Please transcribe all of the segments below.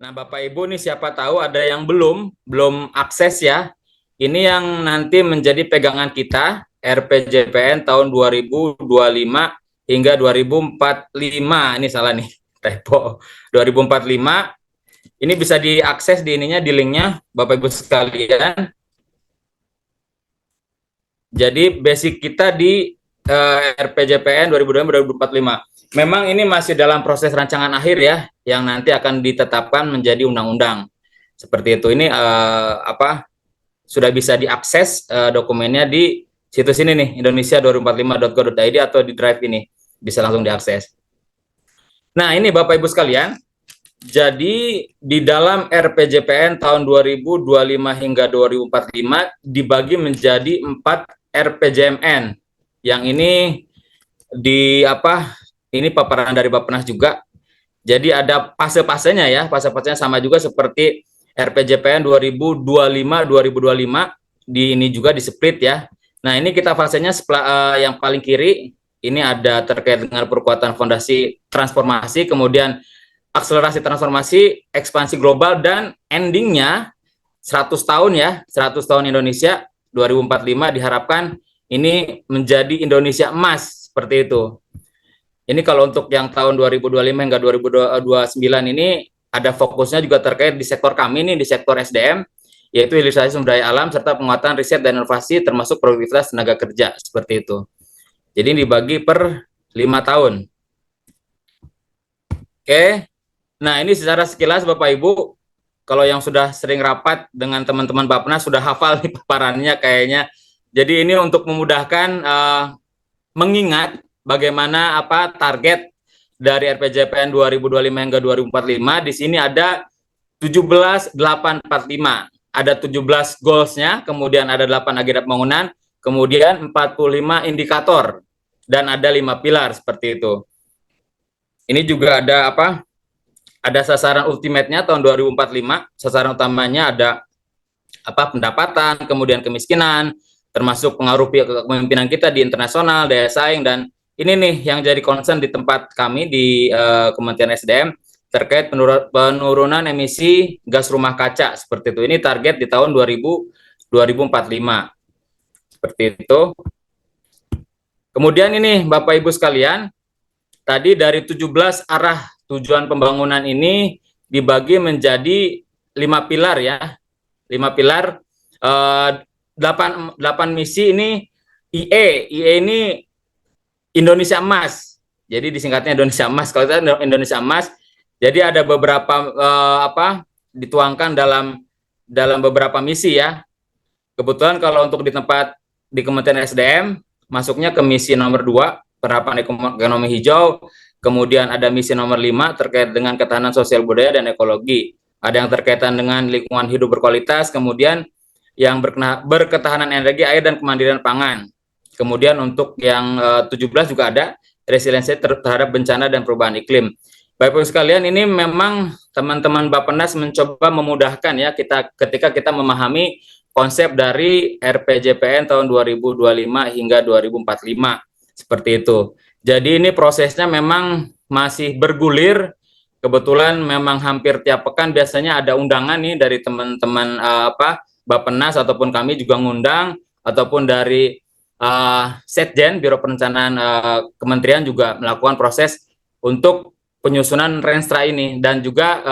Nah, Bapak Ibu nih siapa tahu ada yang belum akses ya. Ini yang nanti menjadi pegangan kita RPJPN tahun 2025 hingga 2045. Ini salah nih, typo. 2045. Ini bisa diakses di ininya di linknya Bapak Ibu sekalian. Jadi basic kita di RPJPN 2025-2045. Memang ini masih dalam proses rancangan akhir ya, yang nanti akan ditetapkan menjadi undang-undang. Seperti itu. Ini sudah bisa diakses dokumennya di situs ini nih, indonesia2045.go.id atau di drive ini bisa langsung diakses. Nah, ini Bapak Ibu sekalian. Jadi di dalam RPJPN tahun 2025 hingga 2045 dibagi menjadi 4 RPJMN. Yang ini ini paparan dari Bappenas juga. Jadi ada fase-fasenya ya, fase-fasenya sama juga seperti RPJPN 2025-2025 di ini juga di split ya. Nah, ini kita fasenya yang paling kiri ini ada terkait dengan perkuatan fondasi transformasi, kemudian akselerasi transformasi, ekspansi global, dan endingnya 100 tahun ya, 100 tahun Indonesia 2045 diharapkan ini menjadi Indonesia emas, seperti itu. Ini kalau untuk yang tahun 2025 hingga 2029 ini ada fokusnya juga terkait di sektor kami nih, di sektor SDM, yaitu hilirisasi sumber daya alam serta penguatan riset dan inovasi termasuk produktivitas tenaga kerja, seperti itu. Jadi dibagi per 5 tahun. Oke. Nah, ini secara sekilas Bapak Ibu, kalau yang sudah sering rapat dengan teman-teman Bappenas sudah hafal nih paparannya kayaknya. Jadi ini untuk memudahkan mengingat bagaimana target dari RPJPN 2025 hingga 2045. Di sini ada 17.845. Ada 17 goals-nya, kemudian ada 8 agenda pembangunan, kemudian 45 indikator dan ada 5 pilar seperti itu. Ini juga ada ada sasaran ultimate-nya tahun 2045. Sasaran utamanya ada pendapatan, kemudian kemiskinan, termasuk pengaruh kepemimpinan kita di internasional, daya saing, dan ini nih yang jadi concern di tempat kami di Kementerian SDM terkait penurunan emisi gas rumah kaca, seperti itu. Ini target di tahun 2045. Seperti itu. Kemudian ini Bapak Ibu sekalian, tadi dari 17 arah tujuan pembangunan ini dibagi menjadi 5 pilar ya. 5 pilar, 8 misi ini IE ini Indonesia Emas. Jadi disingkatnya Indonesia Emas. Kalau kita Indonesia Emas, jadi ada beberapa dituangkan dalam beberapa misi ya. Kebetulan kalau untuk di tempat di Kementerian SDM masuknya ke misi nomor 2, penerapan ekonomi hijau. Kemudian ada misi nomor 5 terkait dengan ketahanan sosial budaya dan ekologi. Ada yang terkaitan dengan lingkungan hidup berkualitas, kemudian yang berketahanan energi, air, dan kemandirian pangan. Kemudian untuk yang 17 juga ada resiliensi terhadap bencana dan perubahan iklim. Bapak-Ibu sekalian, ini memang teman-teman Bappenas mencoba memudahkan ya ketika kita memahami konsep dari RPJPN tahun 2025 hingga 2045. Seperti itu. Jadi ini prosesnya memang masih bergulir. Kebetulan memang hampir tiap pekan biasanya ada undangan nih dari teman-teman Bappenas, ataupun kami juga ngundang, ataupun dari Setjen, Biro Perencanaan Kementerian juga melakukan proses untuk penyusunan Renstra ini, dan juga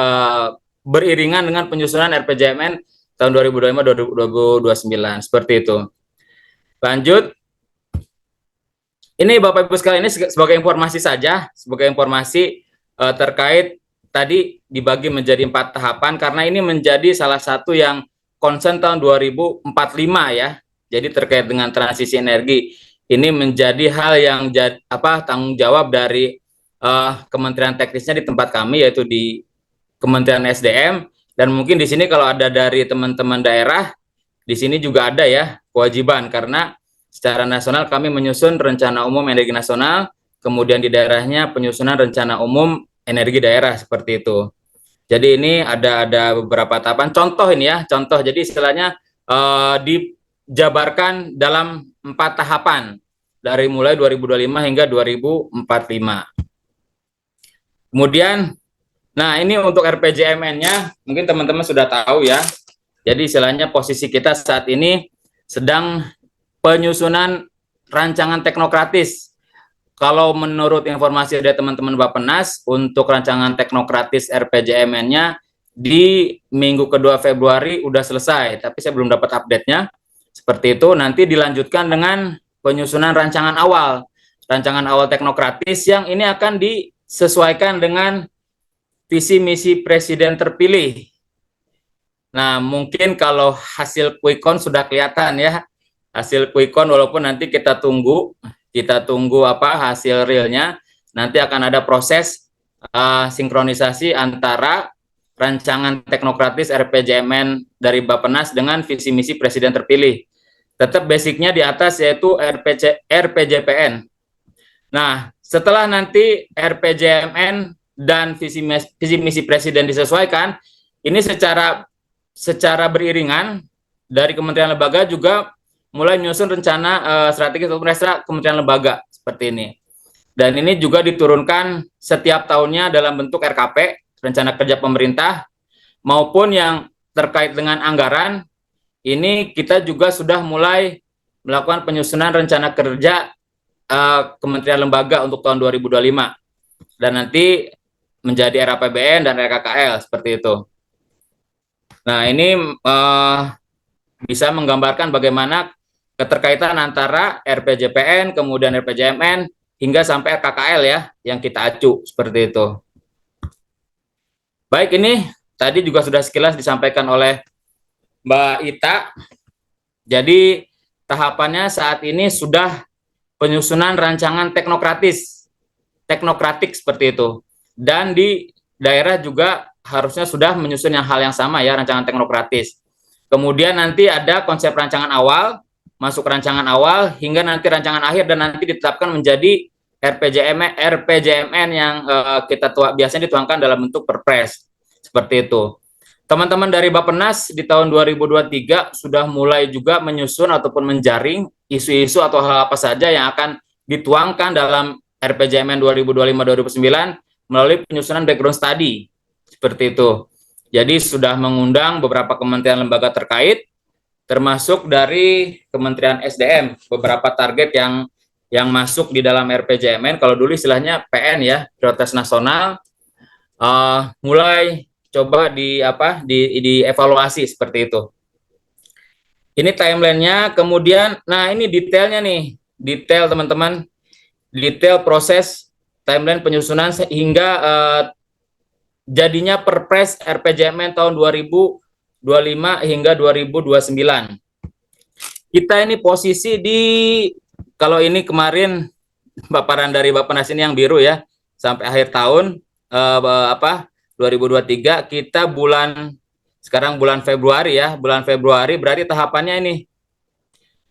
beriringan dengan penyusunan RPJMN tahun 2025-2029, seperti itu. Lanjut. Ini Bapak Ibu sekalian, ini sebagai informasi saja, sebagai informasi terkait tadi dibagi menjadi 4 tahapan, karena ini menjadi salah satu yang concern tahun 2045 ya. Jadi terkait dengan transisi energi, ini menjadi hal yang tanggung jawab dari Kementerian Teknisnya di tempat kami, yaitu di Kementerian SDM. Dan mungkin di sini kalau ada dari teman-teman daerah, di sini juga ada ya kewajiban, karena secara nasional kami menyusun rencana umum energi nasional, kemudian di daerahnya penyusunan rencana umum energi daerah, seperti itu. Jadi ini ada beberapa tahapan. Contoh ini ya, contoh. Jadi istilahnya dijabarkan dalam 4 tahapan dari mulai 2025 hingga 2045. Kemudian Nah, ini untuk RPJMN-nya mungkin teman-teman sudah tahu ya. Jadi istilahnya posisi kita saat ini sedang penyusunan rancangan teknokratis. Kalau menurut informasi dari teman-teman Bappenas, untuk rancangan teknokratis RPJMN-nya di minggu kedua Februari udah selesai, tapi saya belum dapat update-nya. Seperti itu, nanti dilanjutkan dengan penyusunan rancangan awal teknokratis yang ini akan disesuaikan dengan visi misi presiden terpilih. Nah, mungkin kalau hasil quick count sudah kelihatan ya. Hasil quick count walaupun nanti kita tunggu apa hasil realnya. Nanti akan ada proses sinkronisasi antara rancangan teknokratis RPJMN dari Bappenas dengan visi misi presiden terpilih. Tetap basicnya di atas yaitu RPJPN. Nah, setelah nanti RPJMN dan visi misi presiden disesuaikan, ini secara beriringan dari kementerian lembaga juga mulai menyusun rencana strategis atau restra kementerian lembaga seperti ini. Dan ini juga diturunkan setiap tahunnya dalam bentuk RKP, rencana kerja pemerintah, maupun yang terkait dengan anggaran. Ini kita juga sudah mulai melakukan penyusunan rencana kerja kementerian lembaga untuk tahun 2025. Dan nanti menjadi RAPBN dan RKKL seperti itu. Nah, ini bisa menggambarkan bagaimana keterkaitan antara RPJPN, kemudian RPJMN, hingga sampai RKKL ya, yang kita acu, seperti itu. Baik, ini tadi juga sudah sekilas disampaikan oleh Mbak Ita. Jadi, tahapannya saat ini sudah penyusunan rancangan teknokratik seperti itu. Dan di daerah juga harusnya sudah menyusun hal yang sama ya, rancangan teknokratis. Kemudian nanti ada konsep rancangan awal, masuk rancangan awal, hingga nanti rancangan akhir, dan nanti ditetapkan menjadi RPJMN yang biasanya dituangkan dalam bentuk perpres. Seperti itu. Teman-teman dari Bappenas di tahun 2023 sudah mulai juga menyusun ataupun menjaring isu-isu atau hal apa saja yang akan dituangkan dalam RPJMN 2025-2029 melalui penyusunan background study. Seperti itu. Jadi sudah mengundang beberapa kementerian lembaga terkait, termasuk dari Kementerian SDM, beberapa target yang masuk di dalam RPJMN, kalau dulu istilahnya PN ya, prioritas nasional, mulai coba dievaluasi seperti itu. Ini timelinenya, kemudian, nah ini detailnya nih, detail teman-teman, detail proses timeline penyusunan sehingga jadinya Perpres RPJMN tahun 2025 hingga 2029. Kita ini posisi di, kalau ini kemarin paparan dari Bappenas ini yang biru ya, sampai akhir tahun 2023, kita sekarang bulan Februari ya, bulan Februari berarti tahapannya ini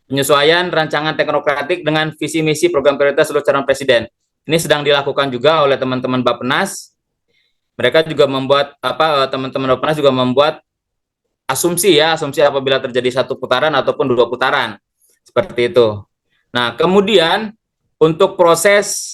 penyesuaian rancangan teknokratik dengan visi misi program prioritas seluruh calon presiden. Ini sedang dilakukan juga oleh teman-teman Bappenas. Mereka juga membuat teman-teman Bappenas juga membuat asumsi apabila terjadi satu putaran ataupun dua putaran seperti itu. Nah, kemudian untuk proses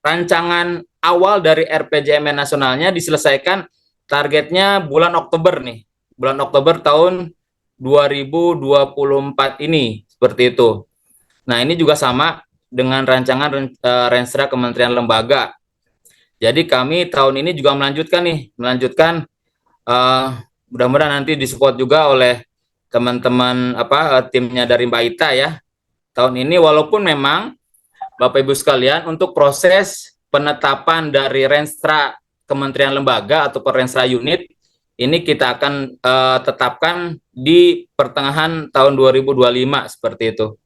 rancangan awal dari RPJMN nasionalnya diselesaikan targetnya bulan Oktober nih, bulan Oktober tahun 2024 ini seperti itu. Nah, ini juga sama dengan rancangan Renstra Kementerian Lembaga. Jadi kami tahun ini juga melanjutkan mudah-mudahan nanti disupport juga oleh teman-teman timnya dari Mbak Ita ya. Tahun ini walaupun memang Bapak Ibu sekalian untuk proses penetapan dari Renstra Kementerian Lembaga atau Renstra Unit ini kita akan tetapkan di pertengahan tahun 2025 seperti itu.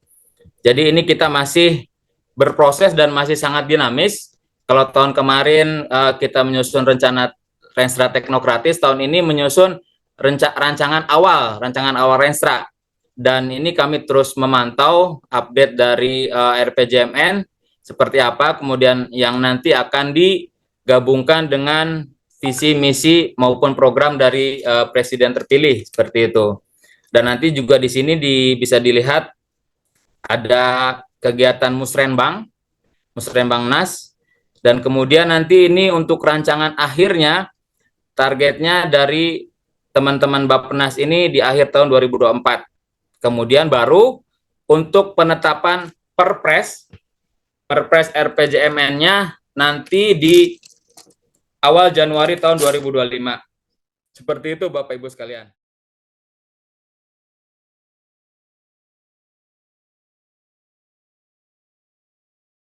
Jadi ini kita masih berproses dan masih sangat dinamis. Kalau tahun kemarin kita menyusun rencana Renstra teknokratis, tahun ini menyusun rancangan awal Renstra. Dan ini kami terus memantau update dari RPJMN seperti apa, kemudian yang nanti akan digabungkan dengan visi misi maupun program dari presiden terpilih seperti itu. Dan nanti juga di sini bisa dilihat ada kegiatan Musrenbang Nas. Dan kemudian nanti ini untuk rancangan akhirnya, targetnya dari teman-teman Bappenas ini di akhir tahun 2024. Kemudian baru untuk penetapan Perpres RPJMN-nya nanti di awal Januari tahun 2025. Seperti itu Bapak Ibu sekalian.